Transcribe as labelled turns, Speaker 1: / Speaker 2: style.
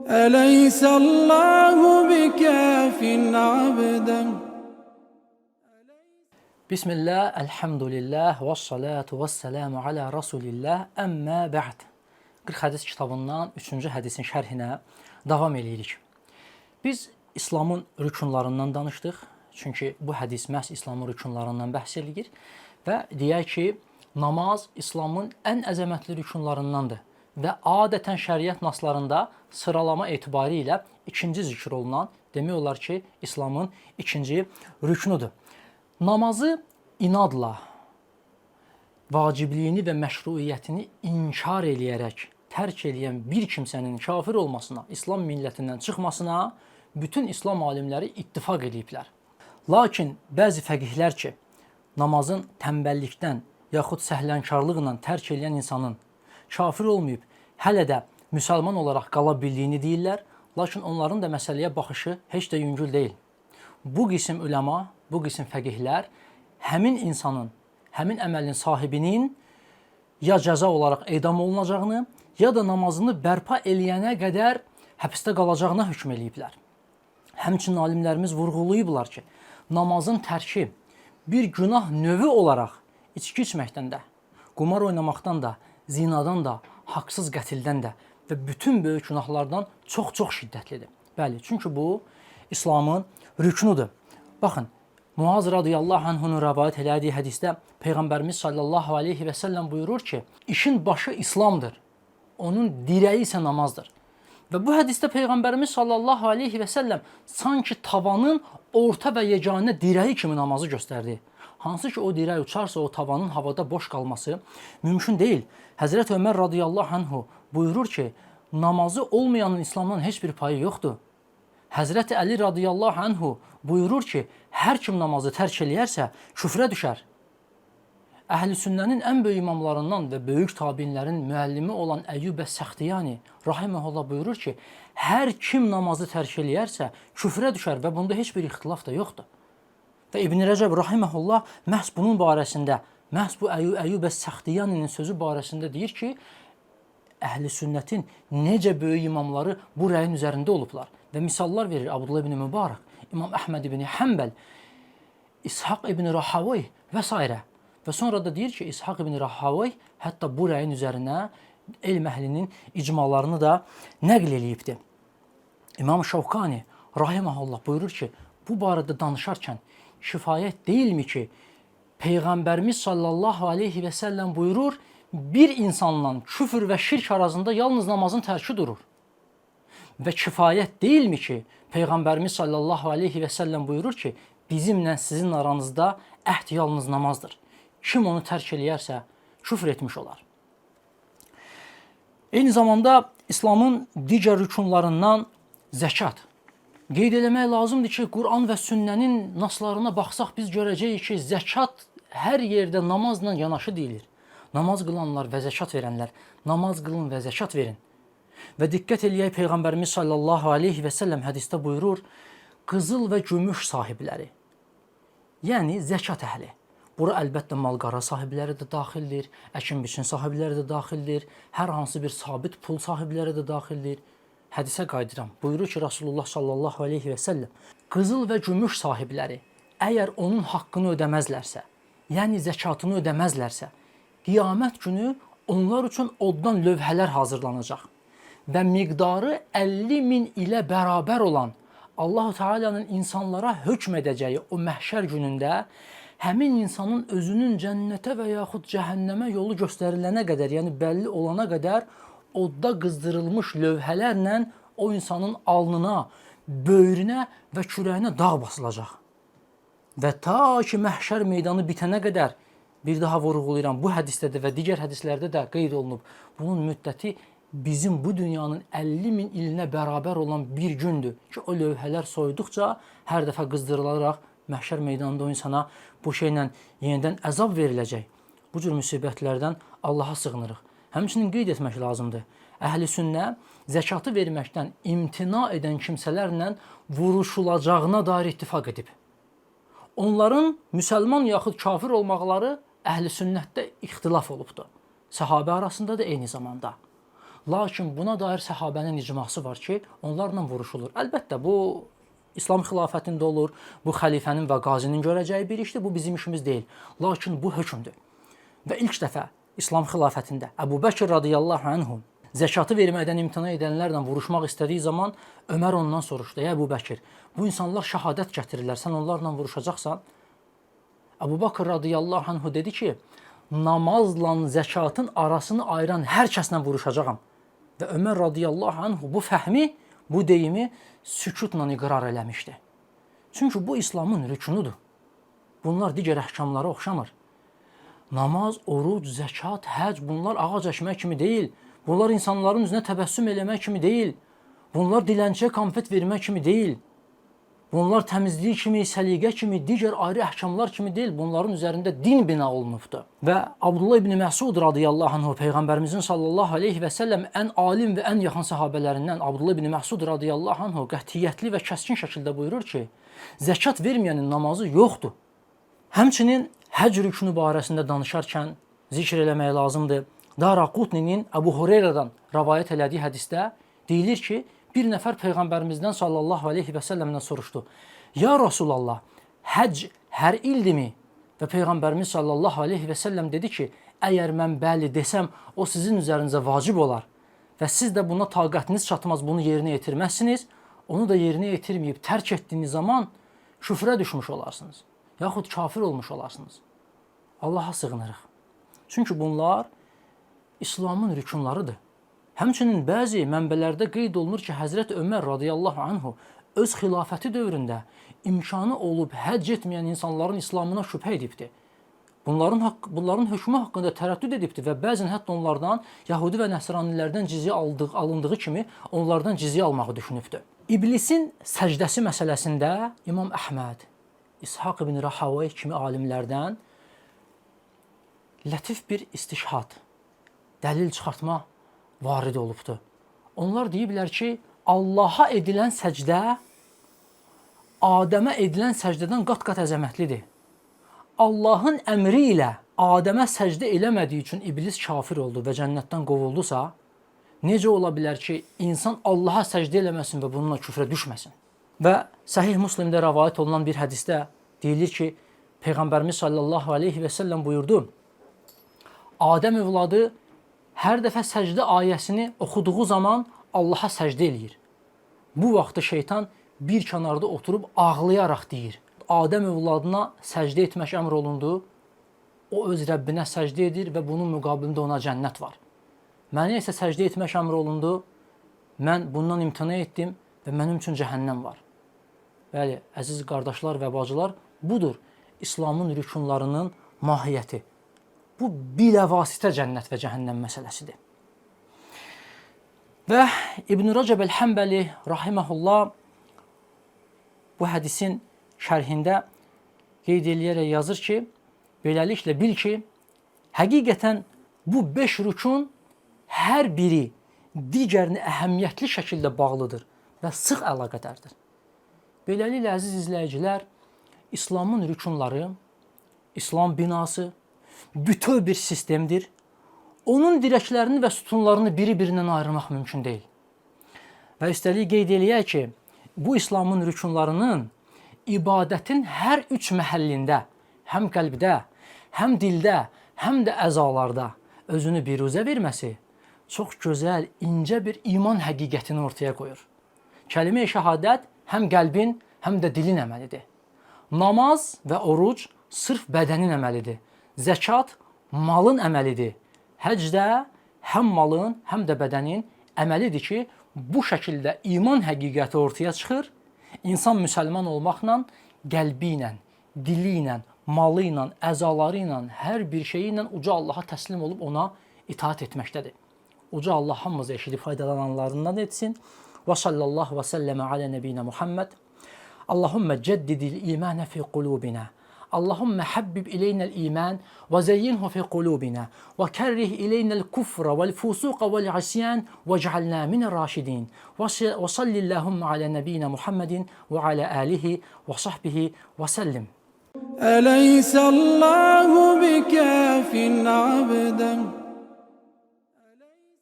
Speaker 1: أليس الله بكاف عبدا.
Speaker 2: Bismillah, elhamdülillah, və salatu və selamu alə Rasulillah, əmmə bə'd. 40 hədis kitabından 3-cü hədisin şərhinə davam edirik. Biz İslamın rükunlarından danışdıq. Çünki bu hədis məhz İslamın rükunlarından bəhs edir və deyək ki, namaz İslamın ən əzəmətli rükunlarındandır və adətən şəriət naslarında sıralama etibarı ilə ikinci zikr olunan, demək olar ki, İslamın ikinci rükunudur. Namazı inadla, vacibliyini və məşruiyyətini inkar eləyərək tərk eləyən bir kimsənin kafir olmasına, İslam millətindən çıxmasına bütün İslam alimləri ittifaq ediblər. Lakin bəzi fəqihlər ki, namazın tənbəllikdən yaxud səhlənkarlıqla tərk eləyən insanın kafir olmayıb, hələ də müsəlman olaraq qala bildiyini deyirlər, lakin onların da məsələyə baxışı heç də yüngül deyil. Bu qism üləma, bu qism fəqihlər həmin insanın, həmin əməlin sahibinin ya cəza olaraq edam olunacağını, ya da namazını bərpa eləyənə qədər həbsdə qalacağına hökm eləyiblər. Həmçinin alimlərimiz vurğulayıblar ki, namazın tərki bir günah növü olaraq içki içməkdən də, qumar oynamaqdan da, zinadan da, haqsız qətildən də və bütün böyük günahlardan çox-çox şiddətlidir. Bəli, çünki bu İslamın rüknudur. Baxın, Muaz radiyallahu anhunun rəvayət elədiyi hədisdə Peyğəmbərimiz sallallahu aleyhi və səlləm buyurur ki, işin başı İslamdır, onun dirəyi isə namazdır. Və bu hədisdə Peyğəmbərimiz sallallahu aleyhi və səlləm sanki tavanın orta və yeganə dirəyi kimi namazı göstərdi. Hansı ki, o dirək uçarsa, o tavanın havada boş qalması mümkün deyil. Həzrət Ömər radiyallahu anhu buyurur ki, namazı olmayanın İslamdan heç bir payı yoxdur. Həzrət Əli radiyallahu anhu buyurur ki, hər kim namazı tərk eləyərsə, küfrə düşər. Əhl-i sünnənin ən böyük imamlarından və böyük tabinlərin müəllimi olan Əyyub əs-Səxtiyani rahiməhullah buyurur ki, hər kim namazı tərk eləyərsə, küfrə düşər və bunda heç bir ixtilaf da yoxdur. Və İbn Rəcəb rahiməhullah məhz bunun barəsində, məhz bu Əyyub əs-Səxtiyaninin sözü barəsində deyir ki, əhl-i sünnətin necə böyük imamları bu rəyin üzərində olublar. Və misallar verir Abdullah ibn Mübarək, İmam Əhməd ibn Həmbəl, İshaq ibn Rahawayh və s. Və sonra da deyir ki, İshaq ibn Rahawayh hətta bu rəyin üzərinə elm əhlinin icmalarını da nəql eləyibdir. İmam Şavkani rahiməhullah buyurur ki, bu barədə danışarkən kifayət deyilmi ki, Peyğəmbərimiz sallallahu aleyhi və səlləm buyurur, bir insanla küfür və şirk arasında yalnız namazın tərki durur. Və kifayət deyilmi ki, Peyğəmbərimiz sallallahu aleyhi və səlləm buyurur ki, bizimlə sizin aranızda əhd yalnız namazdır. Kim onu tərk eləyərsə, küfr etmiş olar. Eyni zamanda İslamın digər rükunlarından zəkat. Qeyd eləmək lazımdır ki, Quran və sünnənin naslarına baxsaq biz görəcəyik ki, zəkat hər yerdə namazla yanaşı deyilir. Namaz qılanlar və zəkat verənlər, namaz qılın və zəkat verin. Və diqqət eləyək, Peyğəmbərimiz sallallahu aleyhi və səlləm hədisdə buyurur, qızıl və gümüş sahibləri, yəni zəkat əhli. Bura əlbəttə mal-qara sahibləri də daxildir, əkin-biçin sahibləri də daxildir, hər hansı bir sabit pul sahibləri də daxildir. Hədisə qayıdıram. Buyurur ki, Rasulullah sallallahu aleyhi və səlləm, qızıl və gümüş sahibləri əgər onun haqqını ödəməzlərsə, yəni zəkatını ödəməzlərsə, qiyamət günü onlar üçün oddan lövhələr hazırlanacaq və miqdarı 50.000 ilə bərabər olan Allah-u Teala'nın insanlara hökm edəcəyi o məhşər günündə həmin insanın özünün cənnətə və yaxud cəhənnəmə yolu göstərilənə qədər, yəni bəlli olana qədər odda qızdırılmış lövhələrlə o insanın alnına, böyrünə və kürəyinə dağ basılacaq. Və ta ki məhşər meydanı bitənə qədər, bir daha vurğulayıram, bu hədisdə də və digər hədislərdə də qeyd olunub, bunun müddəti bizim bu dünyanın 50.000 ilinə bərabər olan bir gündür ki, o lövhələr soyuduqca hər dəfə qızdırılaraq məhşər meydanında o insana bu şeylə yenidən əzab veriləcək. Bu cür müsibətlərdən Allaha sığınırıq. Həmçinin qeyd etmək lazımdır. Əhl-i sünnə zəkatı verməkdən imtina edən kimsələrlə vuruşulacağına dair ittifaq edib. Onların müsəlman yaxud kafir olmaqları əhl-i sünnətdə ixtilaf olubdur. Səhabə arasında da eyni zamanda. Lakin buna dair səhabənin icması var ki, onlarla vuruşulur. Əlbəttə, bu İslam xilafətində olur, bu xəlifənin və qazinin görəcəyi bir işdir, bu bizim işimiz deyil. Lakin bu hökmdür. Və ilk dəfə İslam xilafətində Əbu Bəkir radiyallahu anhu zəkatı verməkdən imtina edənlərlə vuruşmaq istədiyi zaman Ömər ondan soruşdu: "Ey Əbu Bəkir, bu insanlar şəhadət gətirirlər, sən onlarla vuruşacaqsan?" Əbu Bəkir radiyallahu anhu dedi ki, namazla zəkatın arasını ayıran hər kəslə vuruşacağam. Və Ömər radiyallahu anhu bu fəhmi, bu deyimi sükutla iqrar eləmişdi. Çünki bu İslamın rüknudur. Bunlar digər əhkamlara oxşamır. Namaz, oruc, zəkat, həc bunlar ağac əkmək kimi deyil. Bunlar insanların üzünə təbəssüm eləmək kimi deyil. Bunlar dilənçiyə konfet vermək kimi deyil. Bunlar təmizlik kimi, səliqə kimi, digər ayrı əhkamlar kimi deyil. Bunların üzərində din bina olunubdur. Və Abdullah ibn Məsud radiyallahu anhu Peyğəmbərimizin sallallahu aleyhi və səlləm ən alim və ən yaxın sahabələrindən Abdullah ibn Məsud radiyallahu anhu qətiyyətli və kəskin şəkildə buyurur ki, zəkat verməyənin namazı yoxdur. Həmçinin həc rüknü barəsində danışarkən zikr eləmək lazımdır. Daraqutninin Əbu Hureyradan rəvayət elədiyi hədisdə deyilir ki, bir nəfər Peyğəmbərimizdən sallallahu aleyhi və səlləmdən soruşdu: "Ya Rasulallah, həc hər ildimi?" Və Peyğəmbərimiz sallallahu aleyhi və səlləm dedi ki, "Əgər mən bəli desəm, o sizin üzərinizə vacib olar və siz də buna taqətiniz çatmaz, bunu yerinə yetirməzsiniz. Onu da yerinə yetirməyib tərk etdiyiniz zaman küfrə düşmüş olarsınız, yaxud kafir olmuş olarsınız." Allaha sığınırıq. Çünki bunlar İslamın rükunlarıdır. Həmçinin bəzi mənbələrdə qeyd olunur ki, Həzrət Ömər radiyallahu anhu öz xilafəti dövründə imkanı olub həcc etməyən insanların İslamına şübhə edibdir. Bunların hökmü haqqında tərəddüd edibdir və bəzən hətta onlardan, Yahudi və Nəsranilərdən cizyə alındığı kimi onlardan cizyə almağı düşünübdür. İblisin səcdəsi məsələsində İmam Əhməd, İshaq ibn Rahavayh kimi alimlərdən lətif bir istişhad, dəlil çıxartma varid olubdur. Onlar deyiblər ki, Allaha edilən səcdə Adəmə edilən səcdədən qat-qat əzəmətlidir. Allahın əmri ilə Adəmə səcdə eləmədiyi üçün iblis kafir oldu və cənnətdən qovuldusa, necə ola bilər ki, insan Allaha səcdə eləməsin və bununla küfrə düşməsin? Və Səhih Müslimdə rəvayət olunan bir hədisdə deyilir ki, Peyğəmbərimiz sallallahu aleyhi və səlləm buyurdu: Adəm övladı hər dəfə səcdə ayəsini oxuduğu zaman Allaha səcdə eləyir. Bu vaxtda şeytan bir kənarda oturub ağlayaraq deyir: Adəm övladına səcdə etmək əmr olundu, o öz Rəbbinə səcdə edir və bunun müqabilində ona cənnət var. Mənə isə səcdə etmək əmr olundu, mən bundan imtina etdim və mənim üçün cəhənnəm var. Bəli, əziz qardaşlar və bacılar, budur İslamın rükunlarının mahiyyəti. Bu biləvasitə cənnət və cəhənnəm məsələsidir. Və İbn Rəcəb el-Həmbəli rahiməhullah bu hədisin şərhində qeyd eləyərək yazır ki, beləliklə bil ki, həqiqətən bu 5 rükun hər biri digərini əhəmiyyətli şəkildə bağlıdır və sıx əlaqədardır. Beləliklə, əziz izləyicilər, İslamın rükunları, İslam binası bütöv bir sistemdir. Onun dirəklərini və sütunlarını biri-birindən ayırmaq mümkün deyil. Və üstəlik qeyd eləyək ki, bu İslamın rükunlarının ibadətin hər 3 məhəllində, həm qəlbdə, həm dildə, həm də əzalarda özünü biruzə verməsi çox gözəl, incə bir iman həqiqətini ortaya qoyur. Kəlime-i şəhadət həm qəlbin, həm də dilin əməlidir. Namaz və oruc sırf bədənin əməlidir. Zəkat malın əməlidir. Həcdə həm malın, həm də bədənin əməlidir ki, bu şəkildə iman həqiqəti ortaya çıxır. İnsan müsəlman olmaqla, qəlbi ilə, dili ilə, malı ilə, əzaları ilə, hər bir şeyi ilə uca Allaha təslim olub ona itaat etməkdədir. Uca Allah hamımızı eşidib faydalananlarından etsin. Və sallallahu və səlləmə alə nəbiyyə Muhammed. Allahümmə cəddidil imanə fi qulubina. Allahümmə həbbib ileynəl iman və zeyyinhu fi qulubina və kərrih ileynəl kufra vəl fusuqa vəl isyan və cəalna minər raşidin. Və sallillahümmə alə nəbiyyə Muhammedin və alə alihi və sahbihi və səllim.
Speaker 1: أليس الله بكاف عبدا